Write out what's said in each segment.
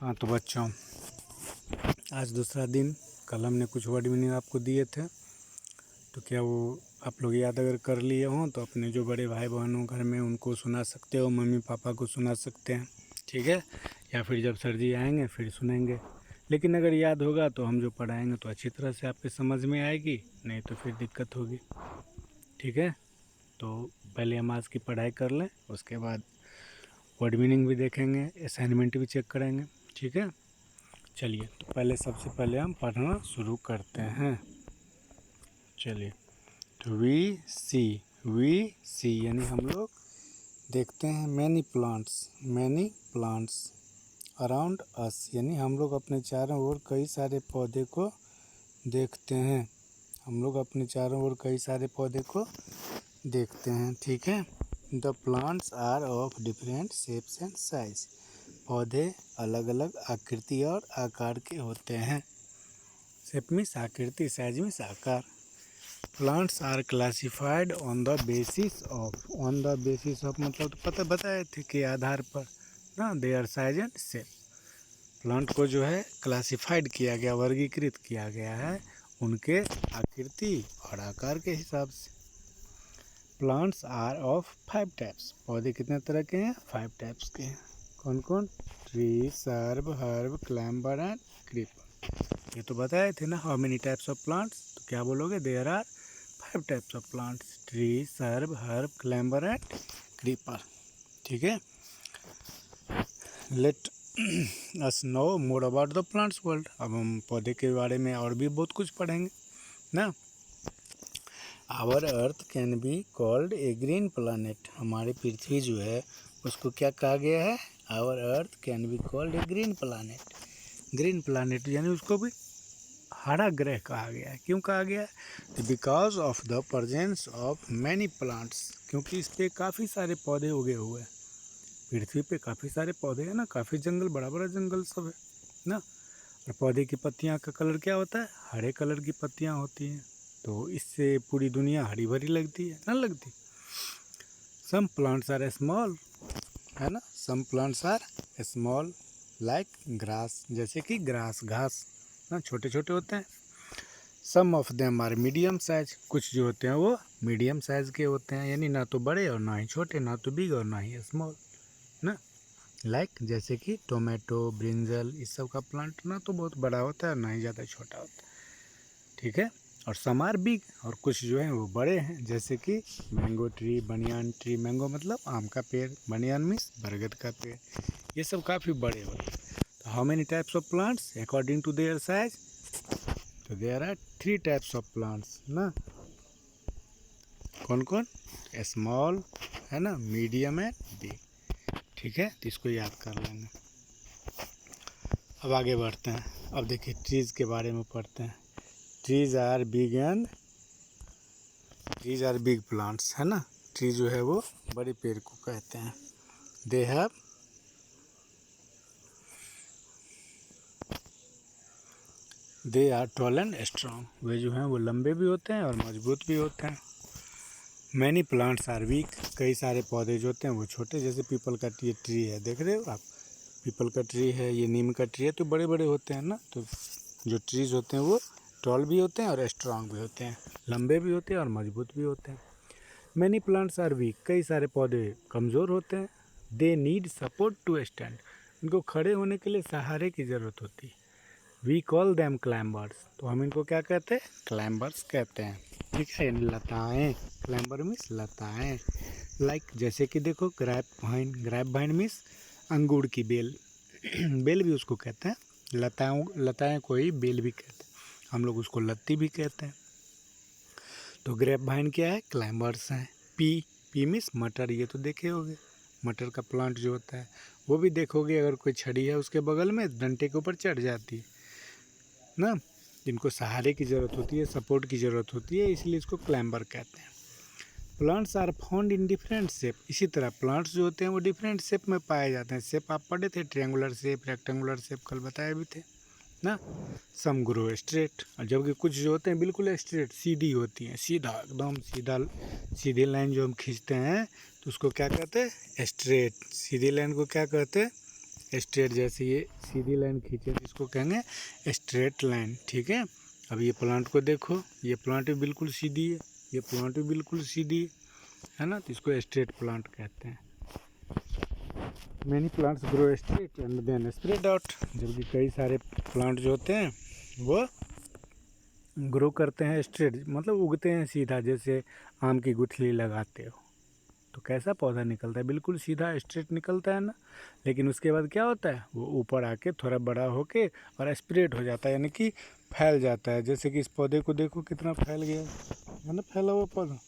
हाँ तो बच्चों, आज दूसरा दिन। कल हमने कुछ वर्ड मीनिंग आपको दिए थे, तो क्या वो आप लोग याद अगर कर लिए हों तो अपने जो बड़े भाई बहन हो घर में उनको सुना सकते हो, मम्मी पापा को सुना सकते हैं, ठीक है। या फिर जब सर जी आएंगे फिर सुनेंगे। लेकिन अगर याद होगा तो हम जो पढ़ाएंगे तो अच्छी तरह से आपके समझ में आएगी, नहीं तो फिर दिक्कत होगी, ठीक है। तो पहले हम आज की पढ़ाई कर लें, उसके बाद वर्ड मीनिंग भी देखेंगे, असाइनमेंट भी चेक करेंगे, ठीक है। चलिए, तो पहले सबसे पहले हम पढ़ना शुरू करते हैं। चलिए, तो वी सी यानी हम लोग देखते हैं। मैनी प्लांट्स अराउंड अस यानी हम लोग अपने चारों ओर कई सारे पौधे को देखते हैं। हम लोग अपने चारों ओर कई सारे पौधे को देखते हैं, ठीक है। The plants are of different shapes and size. पौधे अलग अलग आकृति और आकार के होते हैं। शेप मीन्स आकृति, साइज मीन्स आकार। Plants are classified on the basis of मतलब तो पता बताए थे कि आधार पर ना, their size and shape. Plant को जो है क्लासिफाइड किया गया, वर्गीकृत किया गया है उनके आकृति और आकार के हिसाब से। Plants are of 5 types. पौधे कितने तरह के हैं? 5 टाइप्स के हैं। कौन कौन? Tree, shrub, herb, climber and creeper. ये तो बताए थे ना, how many types of plants. तो क्या बोलोगे? There are 5 types of plants, tree, shrub, herb, climber and creeper, ठीक है। Let us know more about the plants world. अब हम पौधे के बारे में और भी बहुत कुछ पढ़ेंगे ना। Our earth can be called a green planet. हमारी पृथ्वी जो है उसको क्या कहा गया है? Our earth can be called a green planet. Green planet यानी उसको भी हरा ग्रह कहा गया है। क्यों कहा गया है? Because of the presence of many plants. क्योंकि इस पे काफ़ी सारे पौधे उगे हुए हैं। पृथ्वी पे काफ़ी सारे पौधे हैं ना, काफ़ी जंगल, बड़ा बड़ा जंगल सब है ना। और पौधे की पत्तियां का कलर क्या होता है? हरे कलर की पत्तियां होती हैं। तो इससे पूरी दुनिया हरी भरी लगती है ना, लगती। सम प्लांट्स आर स्मॉल, है ना। Some plants are small like grass, जैसे कि ग्रास, घास ना, छोटे छोटे होते हैं। Some of them are medium size. कुछ जो होते हैं वो मीडियम साइज के होते हैं, यानी ना तो बड़े और ना ही छोटे, ना तो बिग और ना ही स्मॉल ना। लाइक जैसे कि टोमेटो, ब्रिंजल, इस सब का प्लांट ना तो बहुत बड़ा होता है, ना ही ज़्यादा छोटा होता है, ठीक है। और सम आर बिग, और कुछ जो है वो बड़े हैं, जैसे कि mango tree, banyan tree. Mango मतलब आम का पेड़, बनियान मीन्स बरगद का पेड़। ये सब काफ़ी बड़े होते हैं। तो how many types of plants according to their size? तो there are 3 types of plants ना। कौन कौन? स्मॉल, है ना, मीडियम एंड बिग, ठीक है। तो इसको याद कर लेंगे। अब आगे बढ़ते हैं। अब देखिए ट्रीज़ के बारे में पढ़ते हैं। ट्रीज़ आर बिग प्लांट्स, है ना। ट्री जो है वो बड़े पेड़ को कहते हैं। They are tall and strong. वे जो हैं वो लंबे भी होते हैं और मजबूत भी होते हैं। Many plants are weak. कई सारे पौधे जो होते हैं वो छोटे, जैसे पीपल का ट्री है, देख रहे हो आप, पीपल का ट्री है, ये नीम का ट्री है, तो बड़े बड़े होते हैं ना। तो जो ट्रीज होते हैं वो टॉल भी होते हैं और स्ट्रांग भी होते हैं, लंबे भी होते हैं और मजबूत भी होते हैं। Many plants are weak. कई सारे पौधे कमज़ोर होते हैं। They need support to stand. उनको खड़े होने के लिए सहारे की ज़रूरत होती है। We call them climbers. तो हम इनको क्या कहते हैं? क्लाइंबर्स कहते हैं, ठीक है, यानी लताएँ। क्लाइंबर मीन्स लताएँ। लाइक जैसे कि देखो ग्रैप वाइन मीन्स अंगूर की बेल। बेल भी उसको कहते हैं, लताएँ को ही बेल भी कहते हैं, हम लोग उसको लत्ती भी कहते हैं। तो ग्रेप वाइन क्या है? क्लाइंबर्स हैं। पी मीन्स मटर, ये तो देखे होगे, मटर का प्लांट जो होता है वो भी देखोगे, अगर कोई छड़ी है उसके बगल में, डंडे के ऊपर चढ़ जाती है ना। जिनको सहारे की ज़रूरत होती है, सपोर्ट की ज़रूरत होती है, इसलिए इसको क्लाइंबर कहते हैं। Plants are found in different shape. इसी तरह प्लांट्स जो होते हैं वो डिफरेंट शेप में पाए जाते हैं। शेप आप पढ़े थे, ट्रायंगुलर शेप, रेक्टेंगुलर शेप, कल बताए भी थे ना। सम ग्रो स्ट्रेट, और जबकि कुछ जो होते हैं बिल्कुल स्ट्रेट, सीधी होती हैं, सीधा एकदम सीधा, सीधी लाइन जो हम खींचते हैं तो उसको क्या कहते हैं? स्ट्रेट। सीधी लाइन को क्या कहते हैं? स्ट्रेट, जैसे ये सीधी लाइन खींचे तो इसको कहेंगे स्ट्रेट लाइन, ठीक है। अब ये प्लांट को देखो, ये प्लांट भी बिल्कुल सीधी है, ये प्लांट भी बिल्कुल सीधी है ना, तो इसको स्ट्रेट प्लांट कहते हैं। Many plants grow straight and then spread out, जबकि कई सारे प्लांट जो होते हैं वो ग्रो करते हैं स्ट्रेट, मतलब उगते हैं सीधा, जैसे आम की गुठली लगाते हो तो कैसा पौधा निकलता है, बिल्कुल सीधा स्ट्रेट निकलता है ना। लेकिन उसके बाद क्या होता है, वो ऊपर आके थोड़ा बड़ा होके और स्प्रेड हो जाता है, यानी कि फैल जाता है। जैसे कि इस पौधे को देखो कितना फैल गया है ना, फैला हुआ पौधा,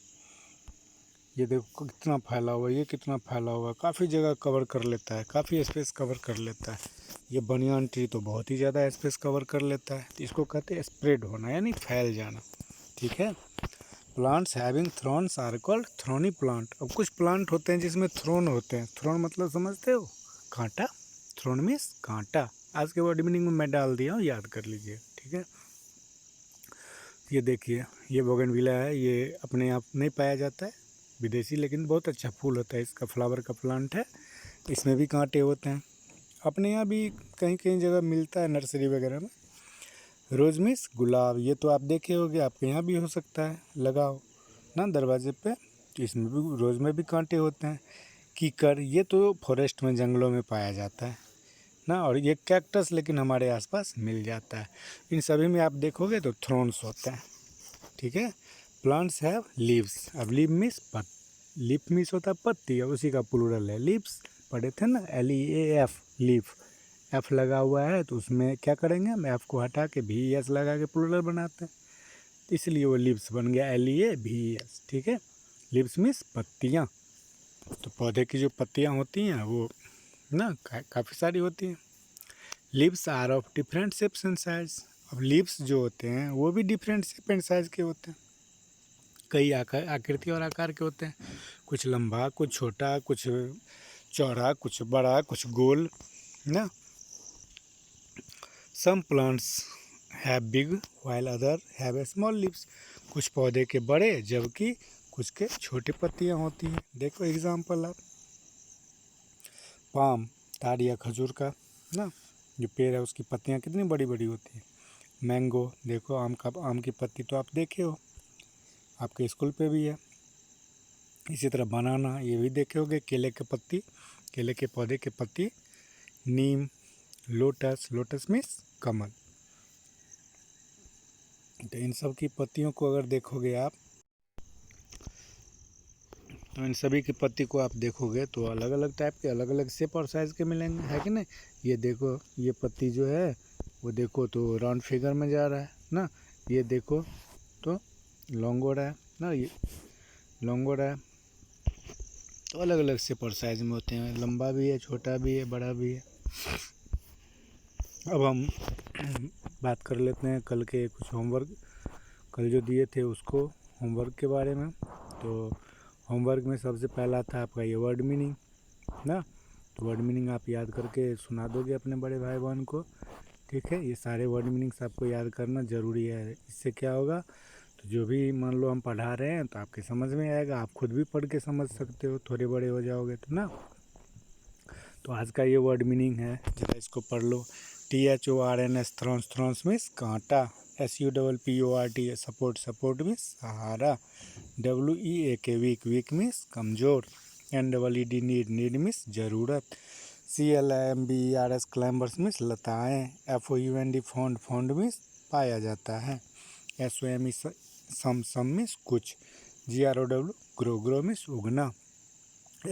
ये देखो कितना फैला हुआ, ये कितना फैला हुआ, काफ़ी जगह कवर कर लेता है, काफ़ी स्पेस कवर कर लेता है। ये बनियान ट्री तो बहुत ही ज़्यादा स्पेस कवर कर लेता है, तो इसको कहते हैं स्प्रेड होना, यानी फैल जाना, ठीक है। Plants having thorns are called thorny plant. अब कुछ प्लांट होते हैं जिसमें थ्रोन होते हैं, थ्रोन मतलब समझते हो, कांटा, थ्रोन मीन्स कांटा। आज के वर्ड मीनिंग में मैं डाल दिया हूँ, याद कर लीजिए, ठीक है। ये देखिए, ये बोगनविला है, ये अपने आप नहीं पाया जाता है, विदेशी, लेकिन बहुत अच्छा फूल होता है, इसका फ्लावर का प्लांट है, इसमें भी कांटे होते हैं। अपने यहाँ भी कहीं कहीं जगह मिलता है, नर्सरी वगैरह में। रोज मिस गुलाब, ये तो आप देखे होंगे, आपके यहाँ भी हो सकता है, लगाओ ना दरवाजे पे, तो इसमें भी, रोज़ में भी कांटे होते हैं। कीकर, ये तो फॉरेस्ट में, जंगलों में पाया जाता है ना। और ये कैक्टस लेकिन हमारे आसपास मिल जाता है। इन सभी में आप देखोगे तो थ्रोन्स होते हैं, ठीक है। प्लांट्स हैव लीव्स, अब लीव मीन्स लीफ मीन्स होता है पत्ती, और उसी का प्लूरल है लीव्स, पढ़े थे ना, LEAF, लीफ, एफ लगा हुआ है तो उसमें क्या करेंगे हम, एफ को हटा के VES लगा के प्लूरल बनाते हैं, इसलिए वो लीव्स बन गया, LEAVES, ठीक है। लीव्स मीन्स पत्तियाँ, तो पौधे की जो पत्तियाँ होती हैं वो ना काफ़ी सारी होती हैं। Leaves are of different shapes and size, अब लीव्स जो होते हैं वो भी डिफरेंट शेप एंड साइज के होते हैं, कई आकृति और आकार के होते हैं, कुछ लंबा, कुछ छोटा, कुछ चौड़ा, कुछ बड़ा, कुछ गोल ना। Some plants have big while other have a small leaves, कुछ पौधे के बड़े जबकि कुछ के छोटे पत्तियां होती हैं। देखो एग्जाम्पल आप, पाम, ताड़ या खजूर का ना जो पेड़ है उसकी पत्तियां कितनी बड़ी बड़ी होती हैं। मैंगो, देखो आम की पत्ती तो आप देखे हो, आपके स्कूल पे भी है। इसी तरह बनाना, ये भी देखे होगे, केले के पत्ती, केले के पौधे के पत्ती। नीम, लोटस, लोटस मीन्स कमल, तो इन सब की पत्तियों को अगर देखोगे आप, तो इन सभी की पत्ती को आप देखोगे तो अलग अलग टाइप के, अलग अलग शेप और साइज़ के मिलेंगे, है कि नहीं। ये देखो, ये पत्ती जो है वो देखो तो राउंड फिगर में जा रहा है ना, ये देखो तो लॉन्ग हो रहा है ना, ये लॉन्ग हो रहा है, तो अलग अलग शेप और साइज़ में होते हैं, लंबा भी है, छोटा भी है, बड़ा भी है। अब हम बात कर लेते हैं कल के कुछ होमवर्क, कल जो दिए थे उसको, होमवर्क के बारे में। तो होमवर्क में सबसे पहला था आपका ये वर्ड मीनिंग ना, तो वर्ड मीनिंग आप याद करके सुना दोगे अपने बड़े भाई बहन को, ठीक है। ये सारे वर्ड मीनिंग्स आपको याद करना ज़रूरी है, इससे क्या होगा, तो जो भी मान लो हम पढ़ा रहे हैं तो आपके समझ में आएगा, आप खुद भी पढ़ के समझ सकते हो, थोड़े बड़े हो जाओगे तो ना। तो आज का ये वर्ड मीनिंग है, जरा इसको पढ़ लो। THORNS, थ्रोन्स, थ्रोन्स मीन्स कांटा। SUPPORT, सपोर्ट, सपोर्ट मीन्स सहारा। WEAK, वीक, वीक मीन्स कमज़ोर। NEED, नीड, नीड मीन्स ज़रूरत। CLIMBERS, क्लाइंबर्स मीन्स लताएँ। FOUND, फाउंड, फाउंड मीन्स पाया जाता है। SOME, सम मीन्स कुछ। GROW, ग्रो, ग्रो मीन्स उगना।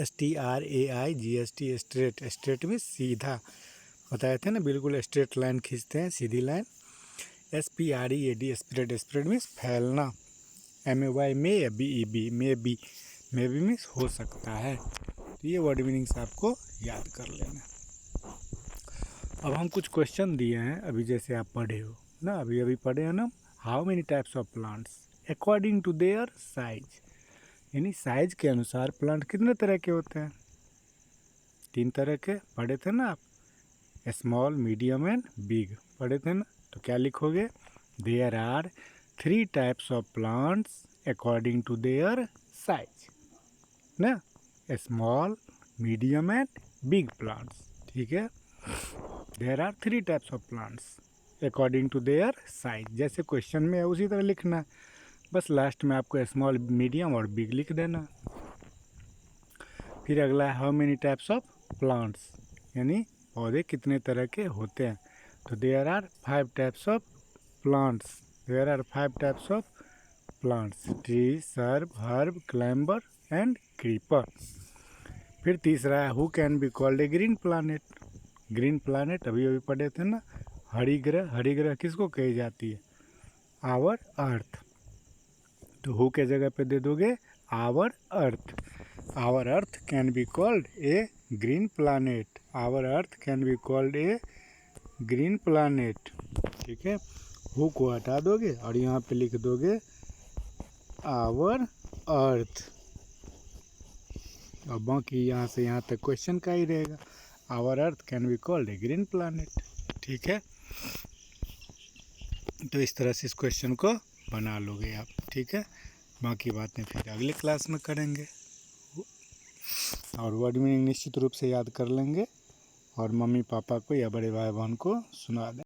STRAIGST, स्ट्रेट, स्ट्रेट मीन्स सीधा, बताए थे ना, बिल्कुल स्ट्रेट लाइन खींचते हैं, सीधी line. SPREAD, spread, spread means फैलना। MAY, may, BEB, may B, may be means हो सकता है। तो ये वर्ड मीनिंग्स आपको याद कर लेना। अब हम कुछ क्वेश्चन दिए हैं, अभी जैसे आप पढ़े हो ना, अभी अभी पढ़े हैं ना, how many types of plants according to their size, यानी साइज के अनुसार प्लांट कितने तरह के होते हैं, 3 तरह के, पढ़े थे ना आप, स्मॉल, मीडियम एंड बिग, पढ़े थे ना। तो क्या लिखोगे, there are 3 types of plants according to their size ना, small, medium and big plants, ठीक है। There are 3 types of plants according to their size. जैसे क्वेश्चन में है उसी तरह लिखना है, बस लास्ट में आपको स्मॉल, मीडियम और बिग लिख देना। फिर अगला है how many types of plants, यानी पौधे कितने तरह के होते हैं। तो there are 5 types of plants, there are 5 types of plants, tree, shrub, herb, climber and creeper. फिर तीसरा है who can be called a green planet. Green planet अभी अभी पढ़े थे ना, हरी ग्रह। हरी ग्रह किसको कही जाती है? Our earth. तो हु के जगह पे दे दोगे our earth. Our earth can be called a green planet. Our earth can be called a green planet. ठीक है, हु को हटा दोगे और यहाँ पे लिख दोगे आवर अर्थ, और बाकी यहाँ से यहाँ तक क्वेश्चन का ही रहेगा। Our earth can be called a green planet. ठीक है, तो इस तरह से इस क्वेश्चन को बना लोगे आप। ठीक है, बाकी बातें फिर अगले क्लास में करेंगे, और वर्ड मीनिंग निश्चित रूप से याद कर लेंगे और मम्मी पापा को या बड़े भाई बहन को सुना दें।